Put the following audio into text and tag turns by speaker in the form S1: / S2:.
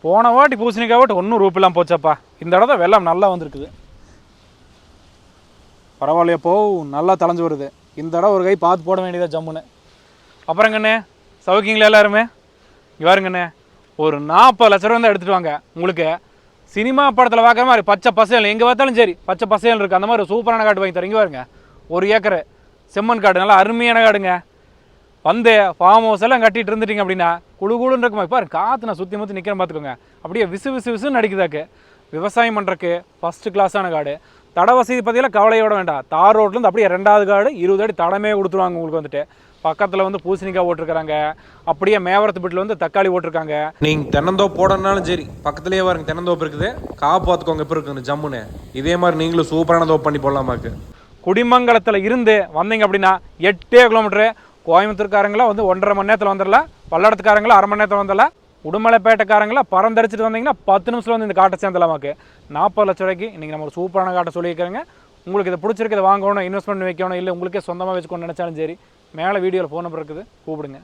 S1: போன வாட்டி பூசணிக்காய் வாட்டி ஒன்றும் ரூபெல்லாம் போச்சப்பா. இந்த இடத்த வெள்ளம் நல்லா வந்திருக்குது. பரவாயில்லையா போ, நல்லா தலைஞ்சு வருது. இந்த இடம் ஒரு கை பார்த்து போட வேண்டியதா ஜம்முன்னு. அப்புறங்கண்ணே சவுக்கிங்களா எல்லாருமே? இங்கே பாருங்கண்ணே, ஒரு 40 லட்ச ரூபா தான் எடுத்துகிட்டு வாங்க. உங்களுக்கு சினிமா படத்தில் பார்க்குற மாதிரி பச்சை பசையல் எங்கே பார்த்தாலும் சரி பச்சை பசையல் இருக்குது. அந்த மாதிரி சூப்பரான காடு வாங்கி தரேன். இங்கே பாருங்க, 1 ஏக்கரு செம்மண் காடு, நல்லா அருமையான காடுங்க. வந்து ஃபார்ம் ஹவுஸ் எல்லாம் கட்டிட்டு இருந்துட்டிங்க அப்படின்னா குழுன்னு இருக்குமா. பாரு காற்று நான் சுற்றி முற்றி நிற்கிறேன் பார்த்துக்கோங்க. அப்படியே விசுன்னு அடிக்குதாக்கு. விவசாயம் பண்ணுறக்கு ஃபஸ்ட்டு கிளாஸான காடு. தட வசதி பார்த்தீங்கன்னா கவலையோட வேண்டாம். தார் ரோட்லேருந்து அப்படியே 2வது காடு 20 அடி தடமே கொடுத்துருவாங்க உங்களுக்கு. வந்துட்டு பக்கத்தில் வந்து பூசணிக்காய் ஓட்டிருக்கிறாங்க. அப்படியே மேவரத்து வீட்டில் வந்து தக்காளி ஓட்டிருக்காங்க. நீங்கள் தென்னந்தோப்பு போடணுன்னாலும் சரி பக்கத்துலேயே பாருங்க தென்னந்தோப்பு இருக்குது. காப்பாற்றுக்கோங்க இப்போ இருக்குது ஜம்முன்னு. இதே மாதிரி நீங்களும் சூப்பரான தோப்பு பண்ணி போடலாமாக்கு. குடிமங்கலத்தில் இருந்து வந்தீங்க அப்படின்னா 8 கிலோமீட்டரு. கோயம்புத்தூர்காரங்களா வந்து 1.5 மணி நேரத்தில் வந்துடலாம். பல்லடத்துக்காரங்களா 1/2 மணி நேரத்தில் வந்துடலாம். உடுமலைப்பேட்டைக்காரங்களா பறந்தடிச்சிட்டு வந்தீங்கன்னா 10 நிமிஷத்தில் வந்து இந்த காட்டை சேர்ந்தலாமாக்கு. 40 லட்ச ரூபாய்க்கு இன்றைக்கி நம்ம ஒரு சூப்பரான காட்டை சொல்லியிருக்கிறேங்க. உங்களுக்கு இதை பிடிச்சிருக்கு, இதை வாங்கணும், இன்வெஸ்ட்மெண்ட் வைக்கணும், இல்லை உங்களுக்கே சொந்தமாக வச்சுக்கணும்னு நினச்சாலும் சரி, மேலே வீடியோவில் ஃபோன் நம்பர் இருக்குது, கூப்பிடுங்க.